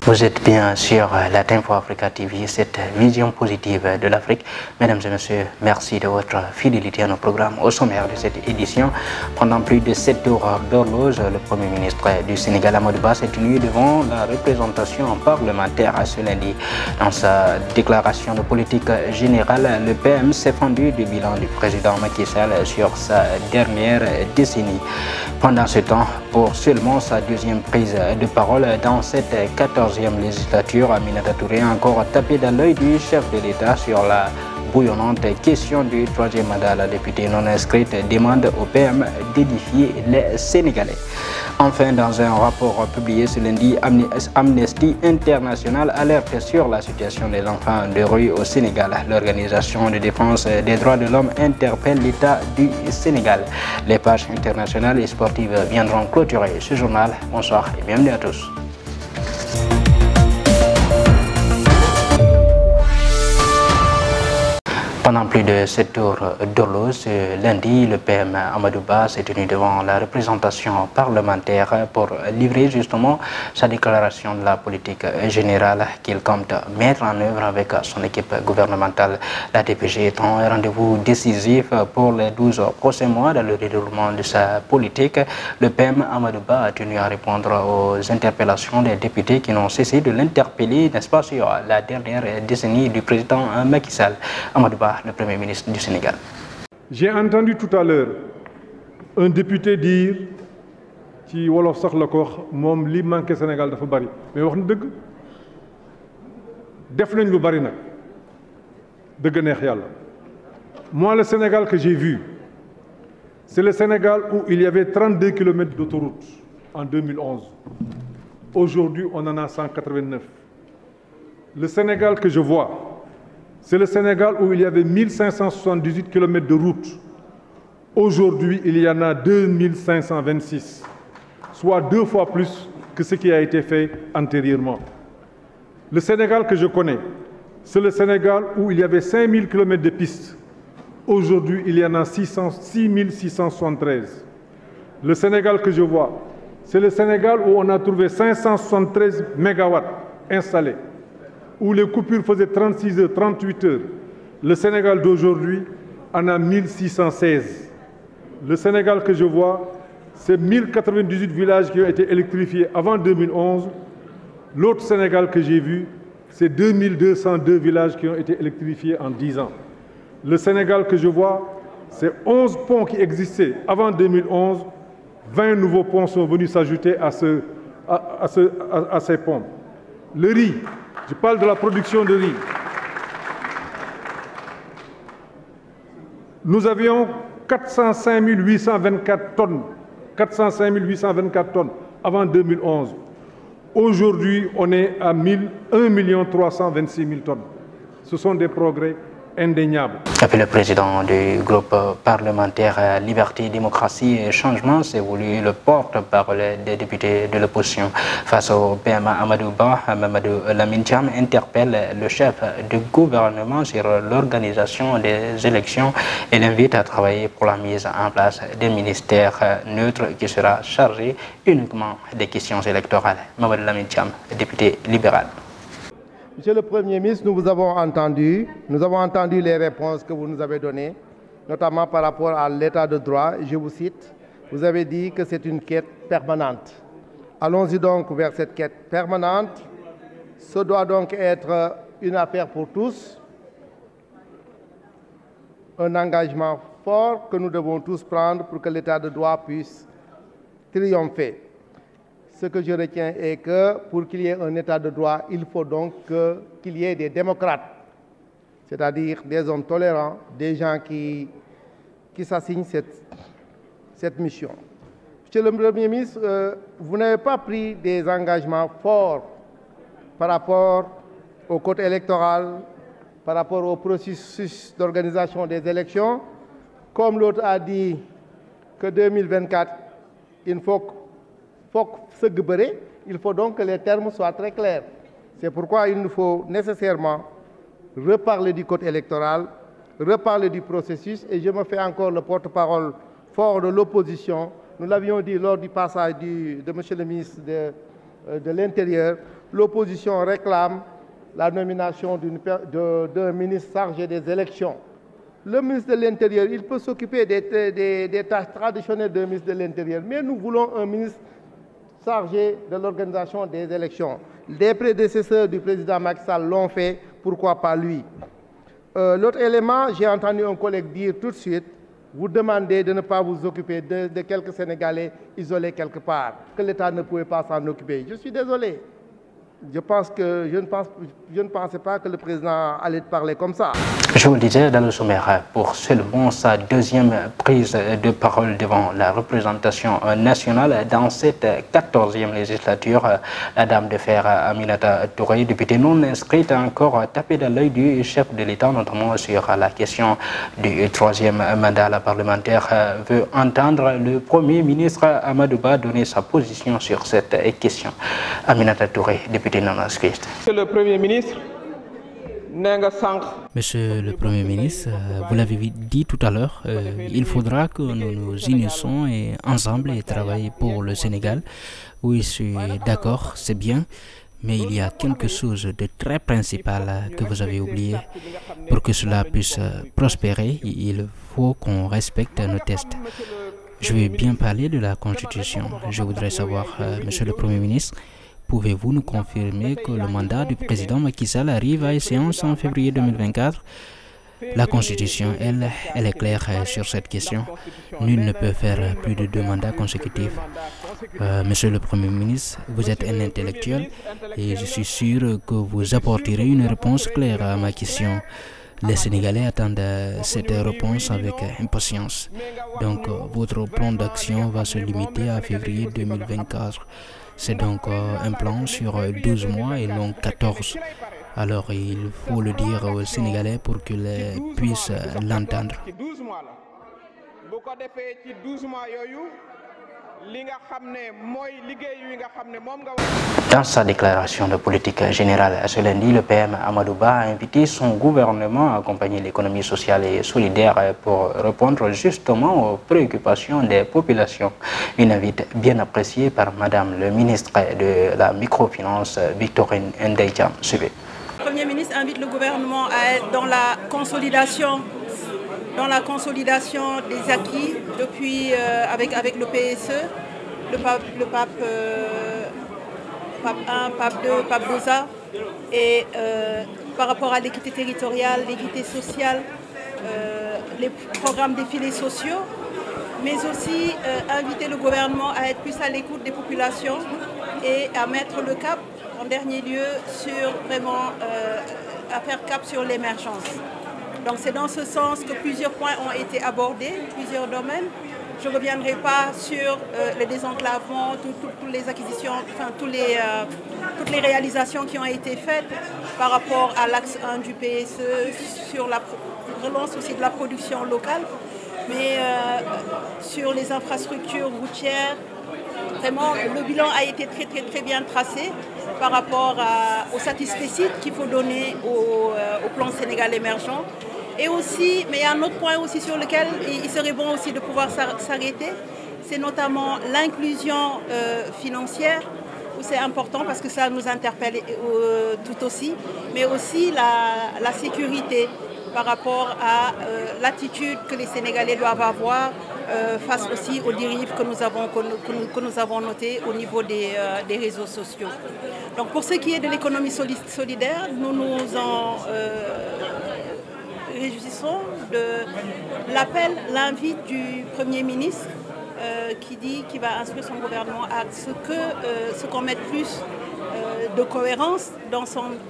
Vous êtes bien sur la Info Africa TV, cette vision positive de l'Afrique. Mesdames et messieurs, merci de votre fidélité à nos programmes. Au sommaire de cette édition, pendant plus de 7 heures d'horloge, le Premier ministre du Sénégal, Amadou Ba, s'est tenu devant la représentation parlementaire ce lundi. Dans sa déclaration de politique générale, le PM s'est fendu du bilan du président Macky Sall sur sa dernière décennie. Pendant ce temps, pour seulement sa deuxième prise de parole dans cette 14e législature, Aminata Touré a encore tapé dans l'œil du chef de l'État sur la bouillonnante question du troisième mandat. La députée non inscrite demande au PM d'édifier les Sénégalais. Enfin, dans un rapport publié ce lundi, Amnesty International alerte sur la situation des enfants de rue au Sénégal. L'organisation de défense des droits de l'homme interpelle l'État du Sénégal. Les pages internationales et sportives viendront clôturer ce journal. Bonsoir et bienvenue à tous. Pendant plus de 7 heures d'horloge, ce lundi, le PM Amadou Ba s'est tenu devant la représentation parlementaire pour livrer justement sa déclaration de la politique générale qu'il compte mettre en œuvre avec son équipe gouvernementale. La DPG étant un rendez-vous décisif pour les 12 prochains mois dans le déroulement de sa politique. Le PM Amadou Ba a tenu à répondre aux interpellations des députés qui n'ont cessé de l'interpeller, n'est-ce pas, sur la dernière décennie du président Macky Sall. Amadou Ba, le Premier ministre du Sénégal. J'ai entendu tout à l'heure un député dire ci wolof sax la ko wax moom li manqué Sénégal dafa bari mais wax na dëgg def nañ lu bari nag dëgg neex yàlla. Moi, le Sénégal que j'ai vu, c'est le Sénégal où il y avait 32 km d'autoroute en 2011. Aujourd'hui, on en a 189. Le Sénégal que je vois, c'est le Sénégal où il y avait 1578 km de route. Aujourd'hui, il y en a 2526, soit 2 fois plus que ce qui a été fait antérieurement. Le Sénégal que je connais, c'est le Sénégal où il y avait 5000 km de pistes. Aujourd'hui, il y en a 6673. Le Sénégal que je vois, c'est le Sénégal où on a trouvé 573 mégawatts installés, où les coupures faisaient 36 heures, 38 heures. Le Sénégal d'aujourd'hui en a 1616. Le Sénégal que je vois, c'est 1098 villages qui ont été électrifiés avant 2011. L'autre Sénégal que j'ai vu, c'est 2202 villages qui ont été électrifiés en 10 ans. Le Sénégal que je vois, c'est 11 ponts qui existaient avant 2011. 20 nouveaux ponts sont venus s'ajouter à ces ponts. Le riz, je parle de la production de riz. Nous avions 405 824 tonnes. 405 824 tonnes avant 2011. Aujourd'hui, on est à 1 326 000 tonnes. Ce sont des progrès indéniable. Et puis le président du groupe parlementaire Liberté, Démocratie et Changement s'est voulu le porte-parole des députés de l'opposition. Face au PMA Amadou Ba, Mamadou Lamine Thiam interpelle le chef du gouvernement sur l'organisation des élections et l'invite à travailler pour la mise en place des ministères neutres qui sera chargé uniquement des questions électorales. Mamadou Lamine Thiam, député libéral. Monsieur le Premier ministre, nous vous avons entendu les réponses que vous nous avez données, notamment par rapport à l'état de droit. Je vous cite, vous avez dit que c'est une quête permanente. Allons-y donc vers cette quête permanente. Ce doit donc être une affaire pour tous, un engagement fort que nous devons tous prendre pour que l'état de droit puisse triompher. Ce que je retiens est que pour qu'il y ait un état de droit, il faut donc qu'il y ait des démocrates, c'est-à-dire des hommes tolérants, des gens qui s'assignent cette mission. Monsieur le Premier ministre, vous n'avez pas pris des engagements forts par rapport au code électoral, par rapport au processus d'organisation des élections. Comme l'autre a dit que 2024, il faut donc que les termes soient très clairs. C'est pourquoi il nous faut nécessairement reparler du code électoral, reparler du processus, et je me fais encore le porte-parole fort de l'opposition. Nous l'avions dit lors du passage de M. le ministre de l'Intérieur, l'opposition réclame la nomination d'un ministre chargé des élections. Le ministre de l'Intérieur, il peut s'occuper des tâches traditionnelles d'un ministre de l'Intérieur, mais nous voulons un ministre chargé de l'organisation des élections. Les prédécesseurs du président Macky Sall l'ont fait, pourquoi pas lui? L'autre élément, j'ai entendu un collègue dire tout de suite, vous demandez de ne pas vous occuper de quelques Sénégalais isolés quelque part, que l'État ne pouvait pas s'en occuper. Je suis désolé. Je ne pensais pas que le président allait parler comme ça. Je vous le disais dans le sommaire, pour seulement sa deuxième prise de parole devant la représentation nationale dans cette 14e législature, la dame de fer Aminata Touré, députée non inscrite, a encore tapé dans l'œil du chef de l'État, notamment sur la question du troisième mandat parlementaire. Veut entendre le Premier ministre Amadou Ba donner sa position sur cette question. Aminata Touré, députée non inscrite. Monsieur le Premier ministre, Monsieur le Premier ministre, vous l'avez dit tout à l'heure, il faudra que nous nous unissions et ensemble et travailler pour le Sénégal. Oui, je suis d'accord, c'est bien, mais il y a quelque chose de très principal que vous avez oublié. Pour que cela puisse prospérer, il faut qu'on respecte nos tests. Je vais bien parler de la Constitution. Je voudrais savoir, Monsieur le Premier ministre, pouvez-vous nous confirmer que le mandat du président Macky Sall arrive à échéance en février 2024? La Constitution, elle est claire sur cette question. Nul ne peut faire plus de 2 mandats consécutifs. Monsieur le Premier ministre, vous êtes un intellectuel et je suis sûr que vous apporterez une réponse claire à ma question. Les Sénégalais attendent cette réponse avec impatience. Donc, votre plan d'action va se limiter à février 2024. C'est donc un plan sur 12 mois et non 14. Alors il faut le dire aux Sénégalais pour qu'ils puissent l'entendre. Dans sa déclaration de politique générale ce lundi, le PM Amadou Ba a invité son gouvernement à accompagner l'économie sociale et solidaire pour répondre justement aux préoccupations des populations. Une invite bien appréciée par Madame le ministre de la Microfinance, Victorine Ndeye-Thiam. Suivez. Le Premier ministre invite le gouvernement à être dans la consolidation des acquis depuis avec le PSE, le pape 1, pape 2, pape 2A, et par rapport à l'équité territoriale, l'équité sociale, les programmes des filets sociaux, mais aussi inviter le gouvernement à être plus à l'écoute des populations et à mettre le cap, en dernier lieu, sur vraiment à faire cap sur l'émergence. Donc c'est dans ce sens que plusieurs points ont été abordés, plusieurs domaines. Je ne reviendrai pas sur le désenclavement, toutes les acquisitions, enfin toutes les réalisations qui ont été faites par rapport à l'axe 1 du PSE, sur la relance aussi de la production locale, mais sur les infrastructures routières. Vraiment, le bilan a été très bien tracé par rapport aux satisfecit qu'il faut donner au plan Sénégal émergent. Et aussi, mais il y a un autre point aussi sur lequel il serait bon aussi de pouvoir s'arrêter, c'est notamment l'inclusion financière, où c'est important parce que ça nous interpelle tout aussi, mais aussi la sécurité par rapport à l'attitude que les Sénégalais doivent avoir face aussi aux dérives que nous avons notées au niveau des réseaux sociaux. Donc pour ce qui est de l'économie solidaire, nous nous en réjouissons de l'appel, l'invite du Premier ministre qui dit qu'il va instruire son gouvernement à ce qu'on mette plus de cohérence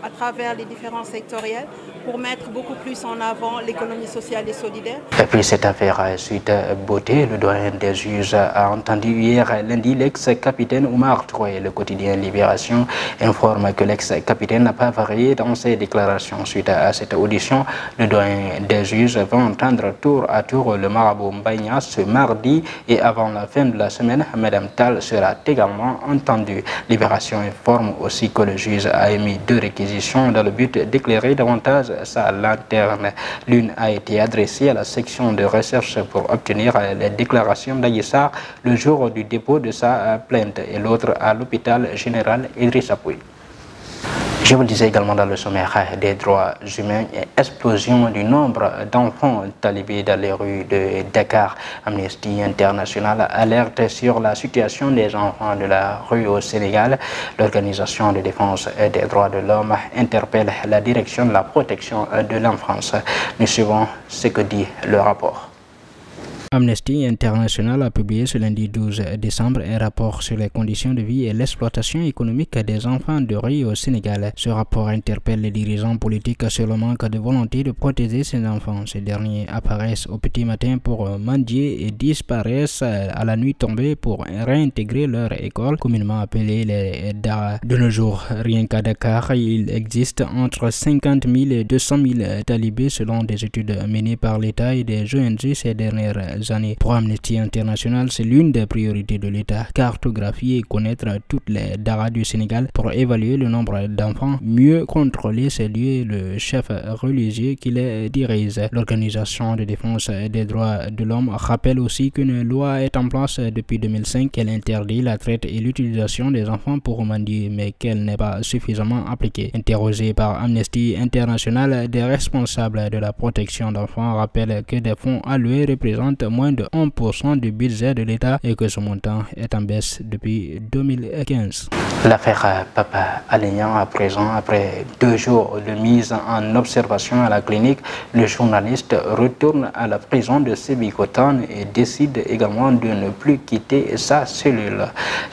à travers les différents sectoriels pour mettre beaucoup plus en avant l'économie sociale et solidaire. Et puis cette affaire suite beauté, le doyen des juges a entendu hier lundi l'ex-capitaine Oumar Touré. Le quotidien Libération informe que l'ex-capitaine n'a pas varié dans ses déclarations. Suite à cette audition, le doyen des juges va entendre tour à tour le marabout Mbaye ce mardi et avant la fin de la semaine, Mme Tal sera également entendue. Libération informe aussi que le juge a émis 2 réquisitions dans le but d'éclairer davantage sa lanterne. L'une a été adressée à la section de recherche pour obtenir les déclarations d'Adji Sarr le jour du dépôt de sa plainte et l'autre à l'hôpital général Idrissa Pouye. Je vous le disais également dans le sommaire des droits humains, explosion du nombre d'enfants talibés dans les rues de Dakar. Amnesty International alerte sur la situation des enfants de la rue au Sénégal. L'organisation de défense des droits de l'homme interpelle la direction de la protection de l'enfance. Nous suivons ce que dit le rapport. Amnesty International a publié ce lundi 12 décembre un rapport sur les conditions de vie et l'exploitation économique des enfants de rue au Sénégal. Ce rapport interpelle les dirigeants politiques sur le manque de volonté de protéger ces enfants. Ces derniers apparaissent au petit matin pour mendier et disparaissent à la nuit tombée pour réintégrer leur école, communément appelée les Dara. De nos jours, rien qu'à Dakar, il existe entre 50 000 et 200 000 talibés selon des études menées par l'État et des ONG ces dernières années. Pour Amnesty International, c'est l'une des priorités de l'État, cartographier et connaître toutes les daras du Sénégal pour évaluer le nombre d'enfants, mieux contrôler ces lieux, le chef religieux qui les dirige. L'organisation de défense des droits de l'homme rappelle aussi qu'une loi est en place depuis 2005 qu'elle interdit la traite et l'utilisation des enfants pour mendier, mais qu'elle n'est pas suffisamment appliquée. Interrogé par Amnesty International, des responsables de la protection d'enfants rappellent que des fonds alloués représentent moins de 1% du budget de l'État et que ce montant est en baisse depuis 2015. L'affaire Papa Alé Niang, à présent, après 2 jours de mise en observation à la clinique, le journaliste retourne à la prison de Sébikotane et décide également de ne plus quitter sa cellule.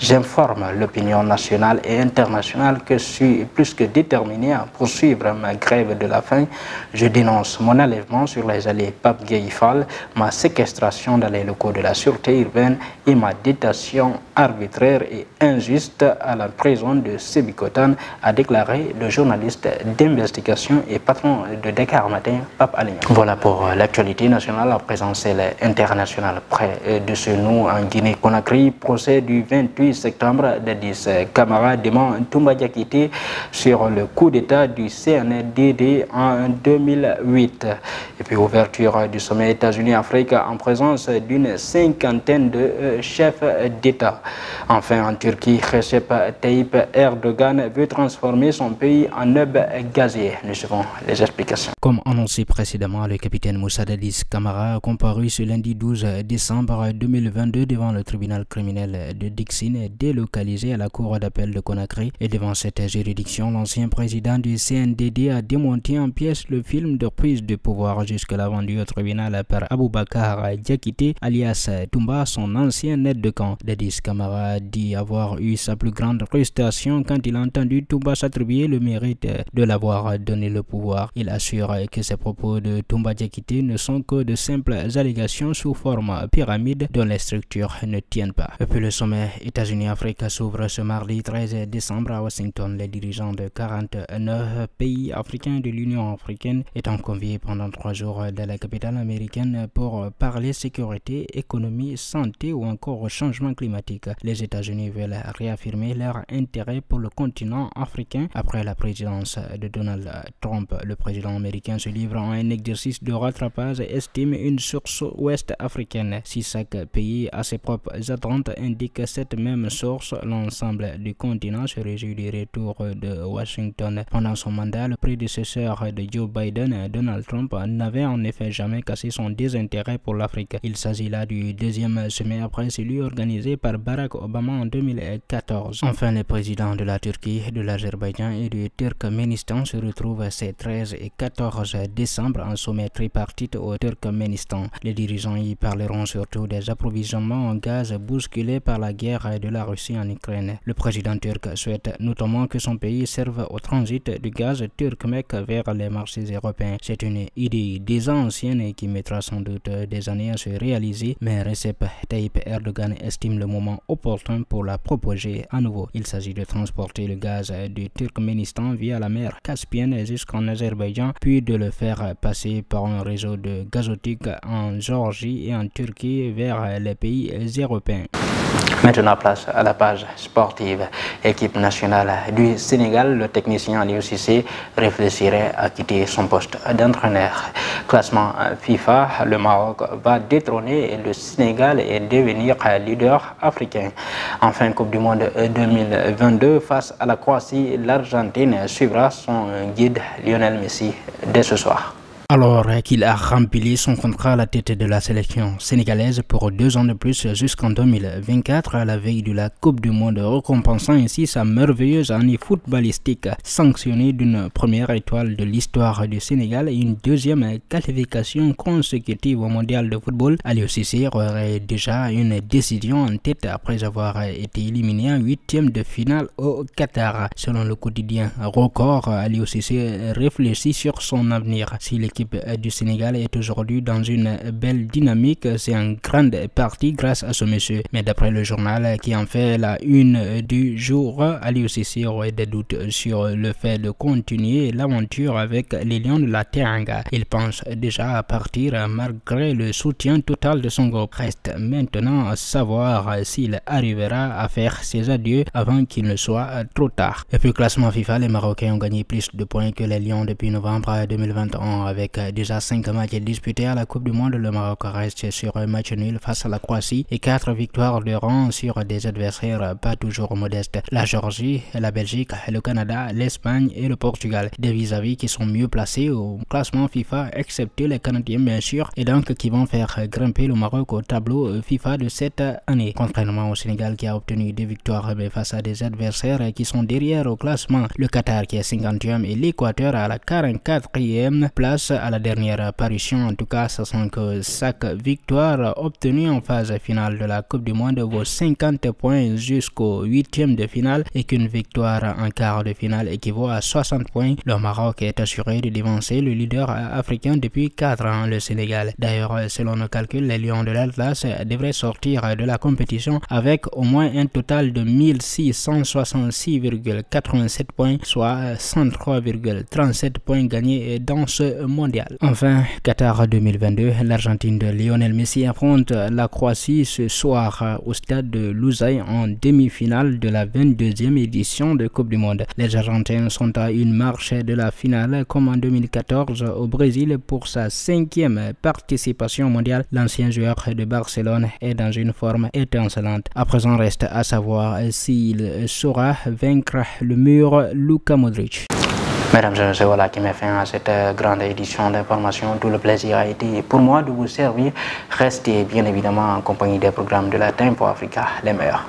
J'informe l'opinion nationale et internationale que je suis plus que déterminé à poursuivre ma grève de la faim. Je dénonce mon enlèvement sur les allées Pape Gueye Fall, ma séquestration dans les locaux de la sûreté urbaine et ma détention arbitraire et injuste à la prison de Sébikotane, a déclaré le journaliste d'investigation et patron de Dakar Matin, Pape Alé Niang. Voilà pour l'actualité nationale. À présent, c'est l'international. Près de chez nous, en Guinée-Conakry, procès du 28 septembre, Dadis Camara dément Toumba Diakité sur le coup d'état du CNDD en 2008. Et puis ouverture du sommet États-Unis-Afrique en présence d'une 50aine de chefs d'État. Enfin, en Turquie, Recep Tayyip Erdogan veut transformer son pays en hub gazier. Nous suivons les explications. Comme annoncé précédemment, le capitaine Moussa Dadis Camara a comparu ce lundi 12 décembre 2022 devant le tribunal criminel de Dixine, délocalisé à la cour d'appel de Conakry. Et devant cette juridiction, l'ancien président du CNDD a démonté en pièces le film de prise de pouvoir jusque-là vendu au tribunal par Aboubakar Diakité, alias Toumba, son ancien aide de camp. Dadis Camara dit avoir eu sa plus grande frustration quand il a entendu Toumba s'attribuer le mérite de l'avoir donné le pouvoir. Il assure que ces propos de Toumba Diakité ne sont que de simples allégations sous forme pyramide dont les structures ne tiennent pas. Et puis le sommet États-Unis-Afrique s'ouvre ce mardi 13 décembre à Washington. Les dirigeants de 49 pays africains de l'Union africaine étant conviés pendant 3 jours dans la capitale américaine pour parler sécurité, économie, santé ou encore changement climatique. Les États-Unis veulent réaffirmer leur intérêt pour le continent africain après la présidence de Donald Trump. Le président américain se livre à un exercice de rattrapage, estime une source ouest-africaine. Si chaque pays a ses propres attentes, indique cette même source, l'ensemble du continent se réjouit du retour de Washington. Pendant son mandat, le prédécesseur de Joe Biden, Donald Trump, n'avait en effet jamais cassé son désintérêt pour l'Afrique. Il s'agit là du deuxième sommet après celui organisé par Barack Obama en 2014. Enfin, les présidents de la Turquie, de l'Azerbaïdjan et du Turkménistan se retrouvent ces 13 et 14 décembre en sommet tripartite au Turkménistan. Les dirigeants y parleront surtout des approvisionnements en gaz bousculés par la guerre de la Russie en Ukraine. Le président turc souhaite notamment que son pays serve au transit du gaz turkmèque vers les marchés européens. C'est une idée déjà ancienne et qui mettra sans doute des années à se réaliser, mais Recep Tayyip Erdogan estime le moment opportun pour la proposer à nouveau. Il s'agit de transporter le gaz du Turkménistan via la mer Caspienne jusqu'en Azerbaïdjan, puis de le faire passer par un réseau de gazoducs en Géorgie et en Turquie vers les pays européens. Maintenant, place à la page sportive. Équipe nationale du Sénégal, le technicien Aliou Cissé réfléchirait à quitter son poste d'entraîneur. Classement FIFA, le Maroc va va détrôner le Sénégal et devenir leader africain. Enfin, Coupe du Monde 2022 face à la Croatie, l'Argentine suivra son guide Lionel Messi dès ce soir. Alors qu'il a rempli son contrat à la tête de la sélection sénégalaise pour 2 ans de plus jusqu'en 2024 à la veille de la Coupe du Monde, récompensant ainsi sa merveilleuse année footballistique, sanctionnée d'une première étoile de l'histoire du Sénégal et une deuxième qualification consécutive au mondial de football. Aliou Cissé aurait déjà une décision en tête après avoir été éliminé en 8e de finale au Qatar. Selon le quotidien Record, Aliou Cissé réfléchit sur son avenir. Si l'équipe du Sénégal est aujourd'hui dans une belle dynamique, c'est en grande partie grâce à ce monsieur. Mais d'après le journal qui en fait la une du jour, Aliou Cissé aurait des doutes sur le fait de continuer l'aventure avec les Lions de la Teranga. Il pense déjà à partir malgré le soutien total de son groupe. Reste maintenant à savoir s'il arrivera à faire ses adieux avant qu'il ne soit trop tard. Et puis classement FIFA, les Marocains ont gagné plus de points que les Lions depuis novembre 2021 avec déjà 5 matchs disputés à la Coupe du Monde. Le Maroc reste sur un match nul face à la Croatie et 4 victoires de rang sur des adversaires pas toujours modestes. La Géorgie, la Belgique, le Canada, l'Espagne et le Portugal. Des vis-à-vis qui sont mieux placés au classement FIFA, excepté les Canadiens bien sûr, et donc qui vont faire grimper le Maroc au tableau FIFA de cette année. Contrairement au Sénégal qui a obtenu 2 victoires face à des adversaires qui sont derrière au classement. Le Qatar qui est 50e et l'Équateur à la 44e place à la dernière apparition. En tout cas, sachant que chaque victoire obtenue en phase finale de la Coupe du Monde vaut 50 points jusqu'au 8e de finale et qu'une victoire en quart de finale équivaut à 60 points. Le Maroc est assuré de devancer le leader africain depuis 4 ans, le Sénégal. D'ailleurs, selon nos calculs, les Lions de l'Atlas devraient sortir de la compétition avec au moins un total de 1666,87 points, soit 103,37 points gagnés dans ce mondial. Enfin, Qatar 2022, l'Argentine de Lionel Messi affronte la Croatie ce soir au stade de Lusail en demi-finale de la 22e édition de Coupe du Monde. Les Argentins sont à une marche de la finale comme en 2014 au Brésil pour sa 5e participation mondiale. L'ancien joueur de Barcelone est dans une forme étincelante. À présent, reste à savoir s'il saura vaincre le mur Luka Modric. Mesdames et messieurs, voilà qui met fin à cette grande édition d'information. Tout le plaisir a été pour moi de vous servir. Restez bien évidemment en compagnie des programmes de la Time for Africa, les meilleurs.